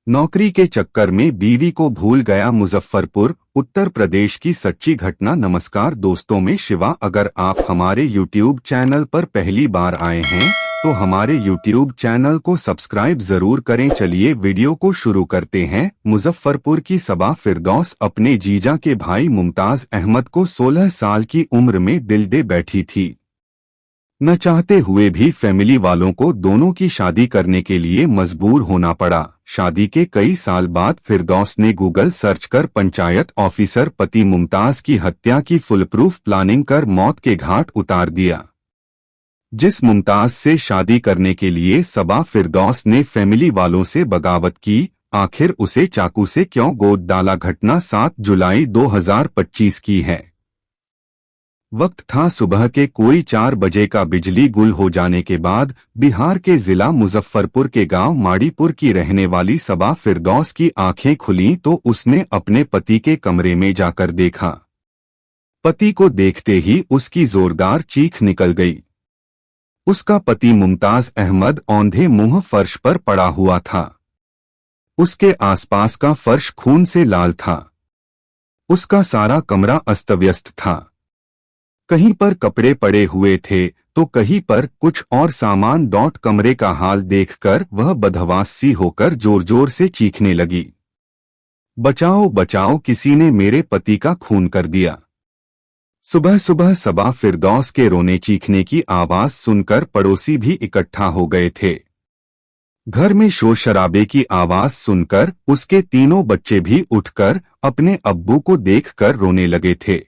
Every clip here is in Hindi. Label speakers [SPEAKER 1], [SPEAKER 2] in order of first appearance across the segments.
[SPEAKER 1] नौकरी के चक्कर में बीवी को भूल गया मुजफ्फरपुर, उत्तर प्रदेश की सच्ची घटना। नमस्कार दोस्तों, मैं शिवा। अगर आप हमारे YouTube चैनल पर पहली बार आए हैं तो हमारे YouTube चैनल को सब्सक्राइब जरूर करें। चलिए वीडियो को शुरू करते हैं। मुजफ्फरपुर की सबा फिरदौस अपने जीजा के भाई मुमताज अहमद को 16 साल की उम्र में दिल दे बैठी थी। न चाहते हुए भी फैमिली वालों को दोनों की शादी करने के लिए मजबूर होना पड़ा। शादी के कई साल बाद फिरदौस ने गूगल सर्च कर पंचायत ऑफिसर पति मुमताज की हत्या की फुलप्रूफ प्लानिंग कर मौत के घाट उतार दिया। जिस मुमताज से शादी करने के लिए सबा फिरदौस ने फैमिली वालों से बगावत की, आखिर उसे चाकू से क्यों गोद डाला। घटना 7 जुलाई 2025 की है। वक्त था सुबह के कोई 4 बजे का। बिजली गुल हो जाने के बाद बिहार के जिला मुजफ्फरपुर के गांव माड़ीपुर की रहने वाली सबा फिरदौस की आंखें खुलीं तो उसने अपने पति के कमरे में जाकर देखा। पति को देखते ही उसकी जोरदार चीख निकल गई। उसका पति मुमताज अहमद औंधे मुंह फर्श पर पड़ा हुआ था। उसके आसपास का फर्श खून से लाल था। उसका सारा कमरा अस्तव्यस्त था। कहीं पर कपड़े पड़े हुए थे तो कहीं पर कुछ और सामान। कमरे का हाल देखकर वह बदहवास सी होकर जोर जोर से चीखने लगी, बचाओ बचाओ, किसी ने मेरे पति का खून कर दिया। सुबह सुबह सबा फिरदौस के रोने चीखने की आवाज सुनकर पड़ोसी भी इकट्ठा हो गए थे। घर में शोर शराबे की आवाज सुनकर उसके तीनों बच्चे भी उठकर अपने अब्बू को देखकर रोने लगे थे।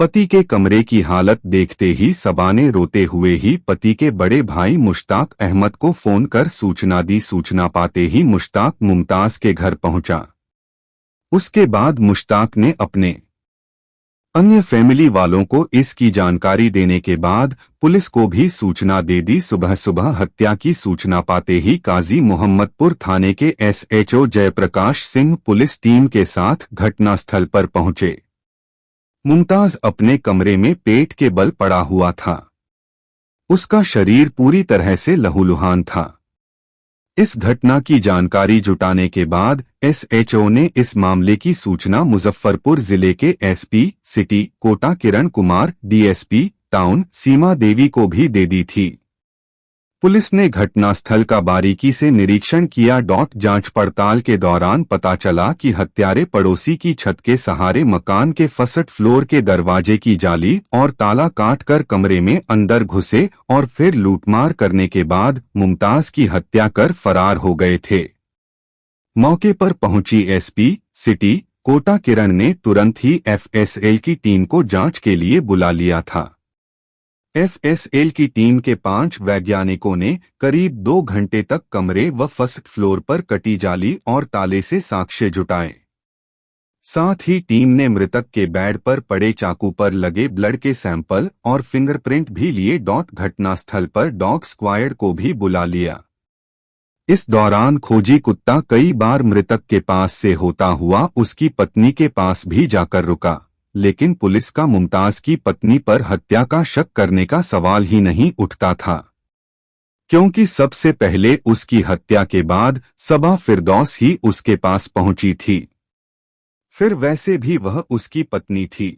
[SPEAKER 1] पति के कमरे की हालत देखते ही सबा ने रोते हुए ही पति के बड़े भाई मुश्ताक अहमद को फोन कर सूचना दी। सूचना पाते ही मुश्ताक मुमताज के घर पहुंचा। उसके बाद मुश्ताक ने अपने अन्य फैमिली वालों को इसकी जानकारी देने के बाद पुलिस को भी सूचना दे दी। सुबह सुबह हत्या की सूचना पाते ही काजी मोहम्मदपुर थाने के SHO Jaiprakash Singh police team के साथ घटनास्थल पर पहुंचे। मुमताज अपने कमरे में पेट के बल पड़ा हुआ था। उसका शरीर पूरी तरह से लहूलुहान था। इस घटना की जानकारी जुटाने के बाद SHO ने इस मामले की सूचना मुजफ्फरपुर जिले के SP city Kota Kiran Kumar, DSP town सीमा देवी को भी दे दी थी। पुलिस ने घटनास्थल का बारीकी से निरीक्षण किया। जांच पड़ताल के दौरान पता चला कि हत्यारे पड़ोसी की छत के सहारे मकान के फर्स्ट फ्लोर के दरवाजे की जाली और ताला काटकर कमरे में अंदर घुसे और फिर लूटमार करने के बाद मुमताज की हत्या कर फरार हो गए थे। मौके पर पहुंची SP सिटी कोटा किरण ने तुरंत ही FSL की टीम को जांच के लिए बुला लिया था। FSL की टीम के 5 वैज्ञानिकों ने करीब 2 घंटे तक कमरे व फर्स्ट फ्लोर पर कटी जाली और ताले से साक्ष्य जुटाए। साथ ही टीम ने मृतक के बेड पर पड़े चाकू पर लगे ब्लड के सैंपल और फिंगरप्रिंट भी लिए। घटनास्थल पर डॉग स्क्वाड को भी बुला लिया। इस दौरान खोजी कुत्ता कई बार मृतक के पास से होता हुआ उसकी पत्नी के पास भी जाकर रुका, लेकिन पुलिस का मुमताज की पत्नी पर हत्या का शक करने का सवाल ही नहीं उठता था, क्योंकि सबसे पहले उसकी हत्या के बाद सबा फिरदौस ही उसके पास पहुंची थी। फिर वैसे भी वह उसकी पत्नी थी।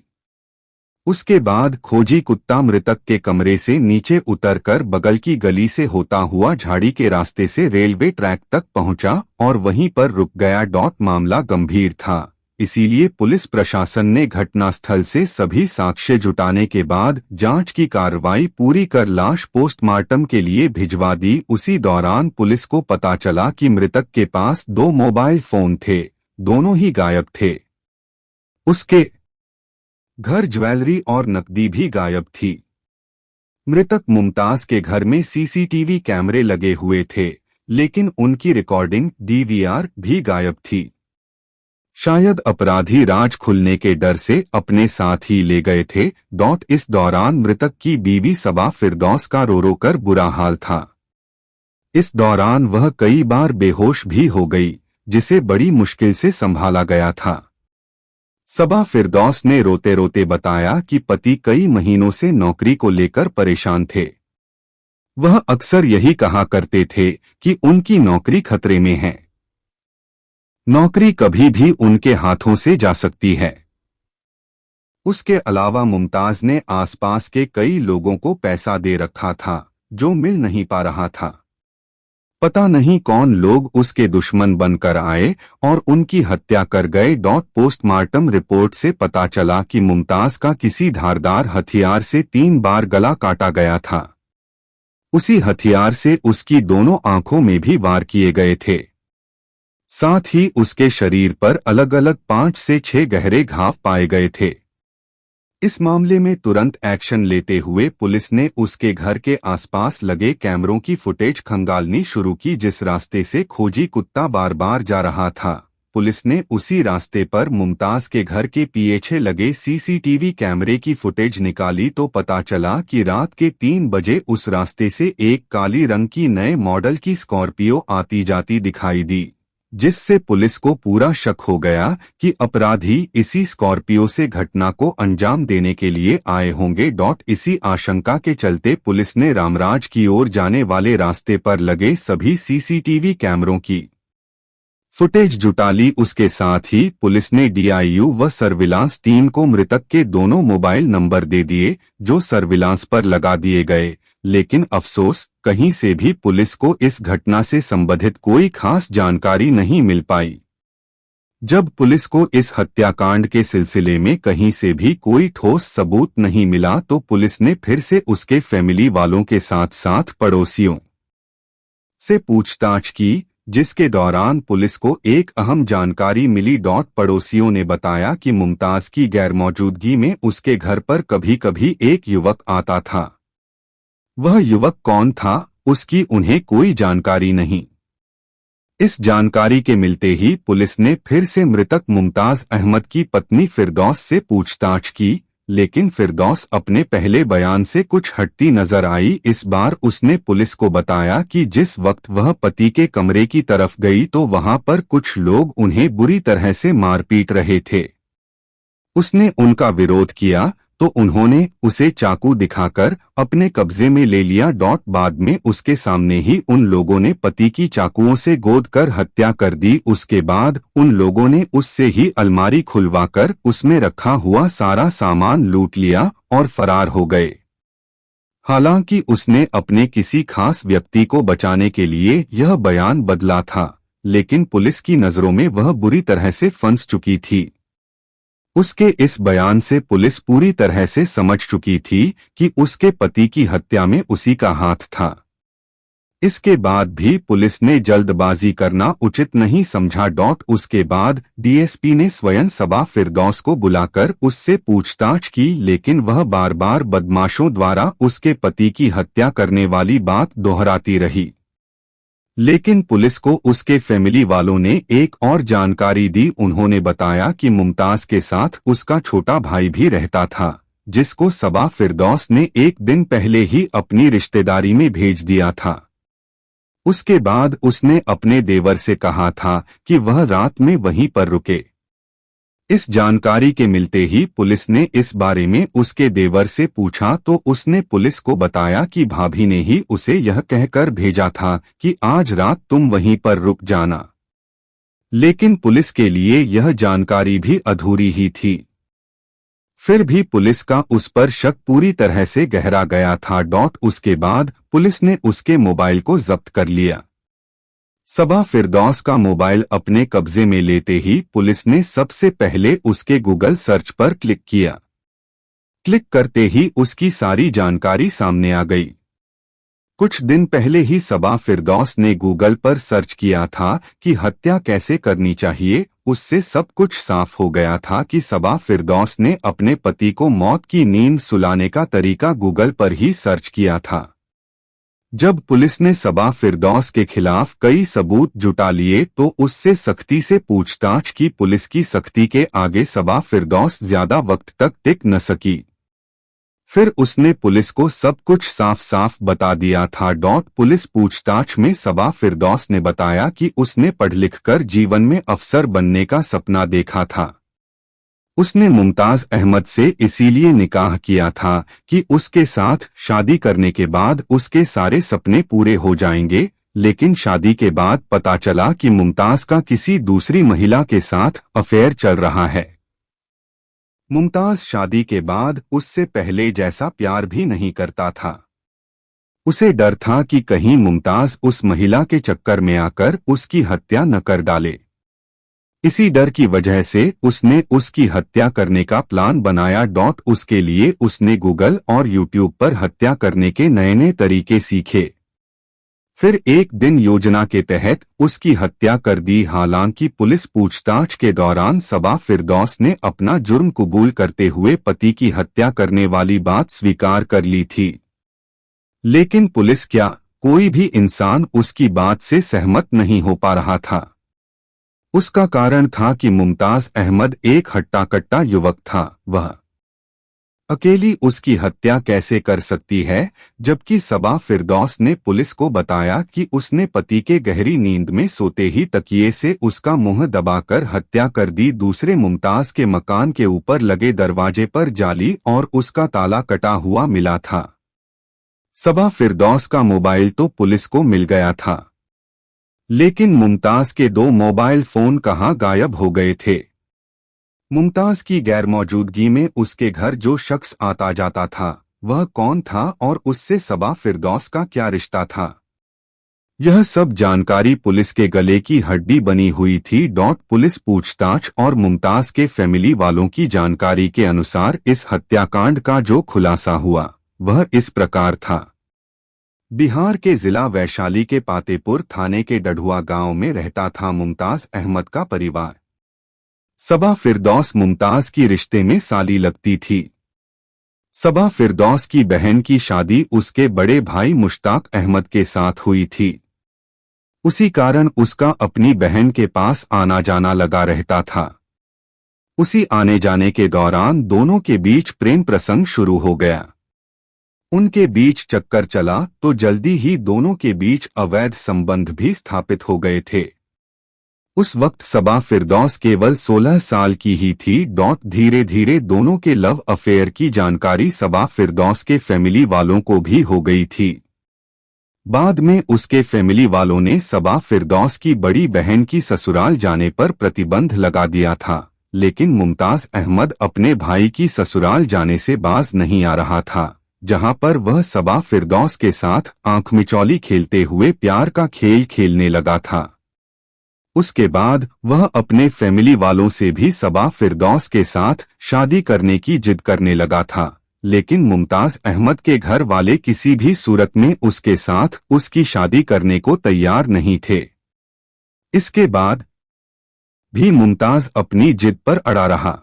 [SPEAKER 1] उसके बाद खोजी कुत्ता मृतक के कमरे से नीचे उतरकर बगल की गली से होता हुआ झाड़ी के रास्ते से रेलवे ट्रैक तक पहुंचा और वहीं पर रुक गया। मामला गंभीर था, इसीलिए पुलिस प्रशासन ने घटनास्थल से सभी साक्ष्य जुटाने के बाद जांच की कार्रवाई पूरी कर लाश पोस्टमार्टम के लिए भिजवा दी। उसी दौरान पुलिस को पता चला कि मृतक के पास 2 मोबाइल फोन थे, दोनों ही गायब थे। उसके घर ज्वेलरी और नकदी भी गायब थी। मृतक मुमताज के घर में CCTV कैमरे लगे हुए थे, लेकिन उनकी रिकॉर्डिंग DVR भी गायब थी। शायद अपराधी राज खुलने के डर से अपने साथ ही ले गए थे। इस दौरान मृतक की बीवी सबा फिरदौस का रो रो कर बुरा हाल था। इस दौरान वह कई बार बेहोश भी हो गई, जिसे बड़ी मुश्किल से संभाला गया था। सबा फिरदौस ने रोते रोते बताया कि पति कई महीनों से नौकरी को लेकर परेशान थे। वह अक्सर यही कहा करते थे कि उनकी नौकरी खतरे में है। नौकरी कभी भी उनके हाथों से जा सकती है। उसके अलावा मुमताज ने आसपास के कई लोगों को पैसा दे रखा था जो मिल नहीं पा रहा था। पता नहीं कौन लोग उसके दुश्मन बनकर आए और उनकी हत्या कर गए। पोस्टमार्टम रिपोर्ट से पता चला कि मुमताज का किसी धारदार हथियार से 3 बार गला काटा गया था। उसी हथियार से उसकी दोनों आंखों में भी वार किए गए थे। साथ ही उसके शरीर पर अलग अलग 5 से 6 गहरे घाव पाए गए थे। इस मामले में तुरंत एक्शन लेते हुए पुलिस ने उसके घर के आसपास लगे कैमरों की फुटेज खंगालनी शुरू की। जिस रास्ते से खोजी कुत्ता बार बार जा रहा था, पुलिस ने उसी रास्ते पर मुमताज के घर के पीछे लगे सीसीटीवी कैमरे की फुटेज निकाली तो पता चला कि रात के 3 बजे उस रास्ते से एक काली रंग की नए मॉडल की स्कॉर्पियो आती जाती दिखाई दी, जिससे पुलिस को पूरा शक हो गया कि अपराधी इसी स्कॉर्पियो से घटना को अंजाम देने के लिए आए होंगे। इसी आशंका के चलते पुलिस ने रामराज की ओर जाने वाले रास्ते पर लगे सभी सीसीटीवी कैमरों की फुटेज जुटा ली। उसके साथ ही पुलिस ने डीआईयू व सर्विलांस टीम को मृतक के दोनों मोबाइल नंबर दे दिए जो सर्विलांस पर लगा दिए गए। लेकिन अफसोस, कहीं से भी पुलिस को इस घटना से संबंधित कोई खास जानकारी नहीं मिल पाई। जब पुलिस को इस हत्याकांड के सिलसिले में कहीं से भी कोई ठोस सबूत नहीं मिला तो पुलिस ने फिर से उसके फैमिली वालों के साथ साथ पड़ोसियों से पूछताछ की, जिसके दौरान पुलिस को एक अहम जानकारी मिली। पड़ोसियों ने बताया कि मुमताज की गैरमौजूदगी में उसके घर पर कभी कभी एक युवक आता था। वह युवक कौन था, उसकी उन्हें कोई जानकारी नहीं। इस जानकारी के मिलते ही पुलिस ने फिर से मृतक मुमताज अहमद की पत्नी फिरदौस से पूछताछ की, लेकिन फिरदौस अपने पहले बयान से कुछ हटती नजर आई। इस बार उसने पुलिस को बताया कि जिस वक्त वह पति के कमरे की तरफ गई तो वहां पर कुछ लोग उन्हें बुरी तरह से मार पीट रहे थे। उसने उनका विरोध किया तो उन्होंने उसे चाकू दिखाकर अपने कब्जे में ले लिया। बाद में उसके सामने ही उन लोगों ने पति की चाकुओं से गोद कर हत्या कर दी। उसके बाद उन लोगों ने उससे ही अलमारी खुलवाकर उसमें रखा हुआ सारा सामान लूट लिया और फरार हो गए। हालांकि उसने अपने किसी खास व्यक्ति को बचाने के लिए यह बयान बदला था, लेकिन पुलिस की नजरों में वह बुरी तरह से फंस चुकी थी। उसके इस बयान से पुलिस पूरी तरह से समझ चुकी थी कि उसके पति की हत्या में उसी का हाथ था। इसके बाद भी पुलिस ने जल्दबाजी करना उचित नहीं समझा। उसके बाद डीएसपी ने स्वयं सबा फिरदौस को बुलाकर उससे पूछताछ की, लेकिन वह बार बार बदमाशों द्वारा उसके पति की हत्या करने वाली बात दोहराती रही। लेकिन पुलिस को उसके फैमिली वालों ने एक और जानकारी दी। उन्होंने बताया कि मुमताज के साथ उसका छोटा भाई भी रहता था, जिसको सबा फिरदौस ने एक दिन पहले ही अपनी रिश्तेदारी में भेज दिया था। उसके बाद उसने अपने देवर से कहा था कि वह रात में वहीं पर रुके। इस जानकारी के मिलते ही पुलिस ने इस बारे में उसके देवर से पूछा तो उसने पुलिस को बताया कि भाभी ने ही उसे यह कहकर भेजा था कि आज रात तुम वहीं पर रुक जाना। लेकिन पुलिस के लिए यह जानकारी भी अधूरी ही थी। फिर भी पुलिस का उस पर शक पूरी तरह से गहरा गया था। उसके बाद पुलिस ने उसके मोबाइल को जब्त कर लिया। सबा फिरदौस का मोबाइल अपने कब्जे में लेते ही पुलिस ने सबसे पहले उसके गूगल सर्च पर क्लिक किया। क्लिक करते ही उसकी सारी जानकारी सामने आ गई। कुछ दिन पहले ही सबा फिरदौस ने गूगल पर सर्च किया था कि हत्या कैसे करनी चाहिए। उससे सब कुछ साफ हो गया था कि सबा फिरदौस ने अपने पति को मौत की नींद सुलाने का तरीका गूगल पर ही सर्च किया था। जब पुलिस ने सबा फिरदौस के खिलाफ कई सबूत जुटा लिए तो उससे सख्ती से पूछताछ की। पुलिस की सख्ती के आगे सबा फिरदौस ज्यादा वक्त तक टिक न सकी। फिर उसने पुलिस को सब कुछ साफ साफ बता दिया था। पुलिस पूछताछ में सबा फिरदौस ने बताया कि उसने पढ़ लिख कर जीवन में अफसर बनने का सपना देखा था। उसने मुमताज अहमद से इसीलिए निकाह किया था कि उसके साथ शादी करने के बाद उसके सारे सपने पूरे हो जाएंगे। लेकिन शादी के बाद पता चला कि मुमताज का किसी दूसरी महिला के साथ अफेयर चल रहा है। मुमताज शादी के बाद उससे पहले जैसा प्यार भी नहीं करता था। उसे डर था कि कहीं मुमताज उस महिला के चक्कर में आकर उसकी हत्या न कर डाले। इसी डर की वजह से उसने उसकी हत्या करने का प्लान बनाया। उसके लिए उसने गूगल और यूट्यूब पर हत्या करने के नए नए तरीके सीखे। फिर एक दिन योजना के तहत उसकी हत्या कर दी। हालांकि पुलिस पूछताछ के दौरान सबा फिरदौस ने अपना जुर्म कबूल करते हुए पति की हत्या करने वाली बात स्वीकार कर ली थी, लेकिन पुलिस क्या कोई भी इंसान उसकी बात से सहमत नहीं हो पा रहा था। उसका कारण था कि मुमताज अहमद एक हट्टा-कट्टा युवक था। वह अकेली उसकी हत्या कैसे कर सकती है, जबकि सबा फिरदौस ने पुलिस को बताया कि उसने पति के गहरी नींद में सोते ही तकिए से उसका मुंह दबाकर हत्या कर दी। दूसरे मुमताज के मकान के ऊपर लगे दरवाजे पर जाली और उसका ताला कटा हुआ मिला था। सबा फिरदौस का मोबाइल तो पुलिस को मिल गया था, लेकिन मुमताज के 2 मोबाइल फोन कहाँ गायब हो गए थे। मुमताज की गैरमौजूदगी में उसके घर जो शख्स आता जाता था वह कौन था और उससे सबा फिरदौस का क्या रिश्ता था, यह सब जानकारी पुलिस के गले की हड्डी बनी हुई थी। पुलिस पूछताछ और मुमताज के फैमिली वालों की जानकारी के अनुसार इस हत्याकांड का जो खुलासा हुआ वह इस प्रकार था। बिहार के जिला वैशाली के पातेपुर थाने के डढ़ुआ गांव में रहता था मुमताज अहमद का परिवार। सबा फिरदौस मुमताज की रिश्ते में साली लगती थी। सबा फिरदौस की बहन की शादी उसके बड़े भाई मुश्ताक अहमद के साथ हुई थी। उसी कारण उसका अपनी बहन के पास आना जाना लगा रहता था। उसी आने जाने के दौरान दोनों के बीच प्रेम प्रसंग शुरू हो गया। उनके बीच चक्कर चला तो जल्दी ही दोनों के बीच अवैध संबंध भी स्थापित हो गए थे। उस वक्त सबा फिरदौस केवल 16 साल की ही थी। धीरे धीरे दोनों के लव अफेयर की जानकारी सबा फिरदौस के फैमिली वालों को भी हो गई थी। बाद में उसके फैमिली वालों ने सबा फिरदौस की बड़ी बहन की ससुराल जाने पर प्रतिबंध लगा दिया था, लेकिन मुमताज अहमद अपने भाई की ससुराल जाने से बाज नहीं आ रहा था, जहां पर वह सबा फिरदौस के साथ आंख मिचौली खेलते हुए प्यार का खेल खेलने लगा था। उसके बाद वह अपने फैमिली वालों से भी सबा फिरदौस के साथ शादी करने की जिद करने लगा था, लेकिन मुमताज अहमद के घर वाले किसी भी सूरत में उसके साथ उसकी शादी करने को तैयार नहीं थे। इसके बाद भी मुमताज अपनी जिद पर अड़ा रहा,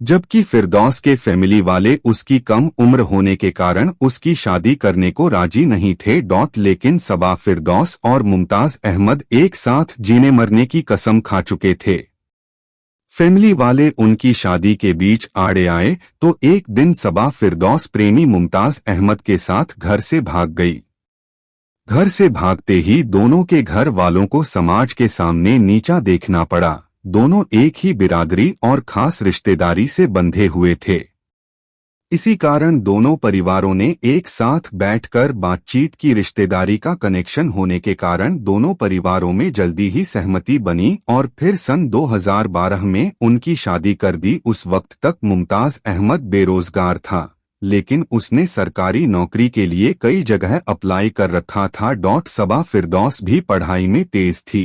[SPEAKER 1] जबकि फिरदौस के फैमिली वाले उसकी कम उम्र होने के कारण उसकी शादी करने को राजी नहीं थे। लेकिन सबा फिरदौस और मुमताज अहमद एक साथ जीने मरने की कसम खा चुके थे। फैमिली वाले उनकी शादी के बीच आड़े आए तो एक दिन सबा फिरदौस प्रेमी मुमताज अहमद के साथ घर से भाग गई। घर से भागते ही दोनों के घर वालों को समाज के सामने नीचा देखना पड़ा। दोनों एक ही बिरादरी और खास रिश्तेदारी से बंधे हुए थे। इसी कारण दोनों परिवारों ने एक साथ बैठकर बातचीत की। रिश्तेदारी का कनेक्शन होने के कारण दोनों परिवारों में जल्दी ही सहमति बनी और फिर सन 2012 में उनकी शादी कर दी। उस वक्त तक मुमताज अहमद बेरोजगार था, लेकिन उसने सरकारी नौकरी के लिए कई जगह अप्लाई कर रखा था। सबा फिरदौस भी पढ़ाई में तेज थी।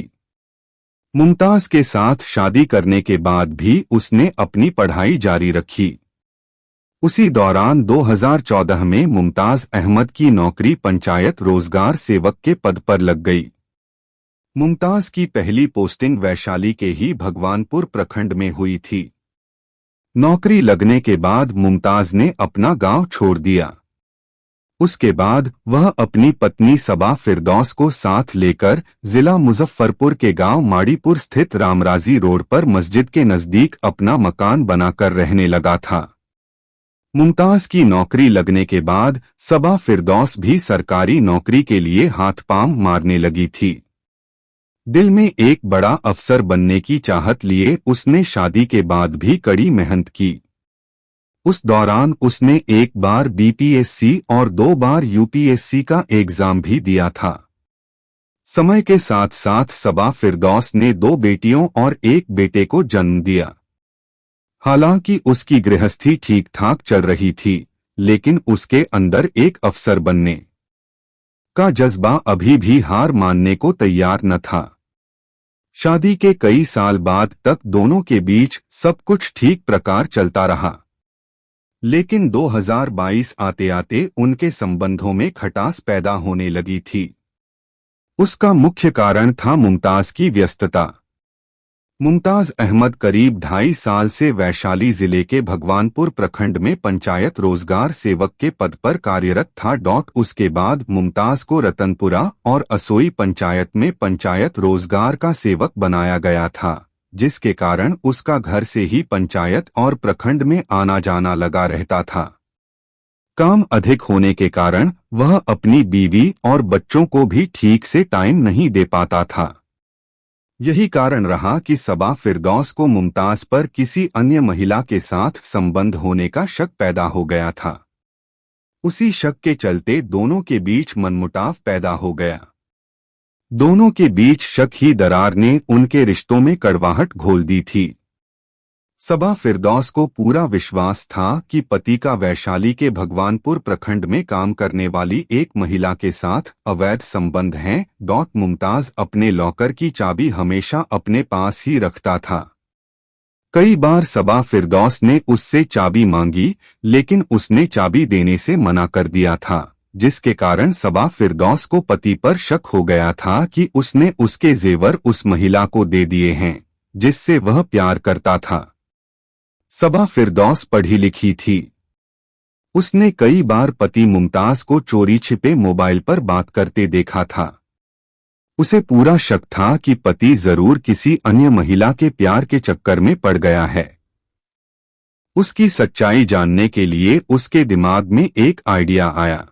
[SPEAKER 1] मुमताज के साथ शादी करने के बाद भी उसने अपनी पढ़ाई जारी रखी। उसी दौरान 2014 में मुमताज अहमद की नौकरी पंचायत रोजगार सेवक के पद पर लग गई। मुमताज की पहली पोस्टिंग वैशाली के ही भगवानपुर प्रखंड में हुई थी। नौकरी लगने के बाद मुमताज ने अपना गांव छोड़ दिया। उसके बाद वह अपनी पत्नी सबा फिरदौस को साथ लेकर जिला मुजफ्फरपुर के गांव माड़ीपुर स्थित रामराजी रोड पर मस्जिद के नजदीक अपना मकान बनाकर रहने लगा था। मुमताज की नौकरी लगने के बाद सबा फिरदौस भी सरकारी नौकरी के लिए हाथ पांव मारने लगी थी। दिल में एक बड़ा अफसर बनने की चाहत लिए उसने शादी के बाद भी कड़ी मेहनत की। उस दौरान उसने एक बार बीपीएससी और 2 बार यूपीएससी का एग्जाम भी दिया था। समय के साथ साथ सबा फिरदौस ने 2 बेटियों और 1 बेटे को जन्म दिया। हालांकि उसकी गृहस्थी ठीक ठाक चल रही थी, लेकिन उसके अंदर एक अफसर बनने का जज्बा अभी भी हार मानने को तैयार न था। शादी के कई साल बाद तक दोनों के बीच सब कुछ ठीक प्रकार चलता रहा, लेकिन 2022 आते आते उनके संबंधों में खटास पैदा होने लगी थी। उसका मुख्य कारण था मुमताज की व्यस्तता। मुमताज अहमद करीब 2.5 साल से वैशाली जिले के भगवानपुर प्रखंड में पंचायत रोजगार सेवक के पद पर कार्यरत था। उसके बाद मुमताज को रतनपुरा और असोई पंचायत में पंचायत रोजगार का सेवक बनाया गया था, जिसके कारण उसका घर से ही पंचायत और प्रखंड में आना जाना लगा रहता था। काम अधिक होने के कारण वह अपनी बीवी और बच्चों को भी ठीक से टाइम नहीं दे पाता था। यही कारण रहा कि सबा फिरदौस को मुमताज पर किसी अन्य महिला के साथ संबंध होने का शक पैदा हो गया था। उसी शक के चलते दोनों के बीच मनमुटाव पैदा हो गया। दोनों के बीच शक ही दरार ने उनके रिश्तों में कड़वाहट घोल दी थी। सबा फिरदौस को पूरा विश्वास था कि पति का वैशाली के भगवानपुर प्रखंड में काम करने वाली एक महिला के साथ अवैध संबंध हैं। मुमताज अपने लॉकर की चाबी हमेशा अपने पास ही रखता था। कई बार सबा फिरदौस ने उससे चाबी मांगी, लेकिन उसने चाबी देने से मना कर दिया था, जिसके कारण सबा फिरदौस को पति पर शक हो गया था कि उसने उसके जेवर उस महिला को दे दिए हैं जिससे वह प्यार करता था। सबा फिरदौस पढ़ी लिखी थी। उसने कई बार पति मुमताज को चोरी छिपे मोबाइल पर बात करते देखा था। उसे पूरा शक था कि पति जरूर किसी अन्य महिला के प्यार के चक्कर में पड़ गया है। उसकी सच्चाई जानने के लिए उसके दिमाग में एक आइडिया आया।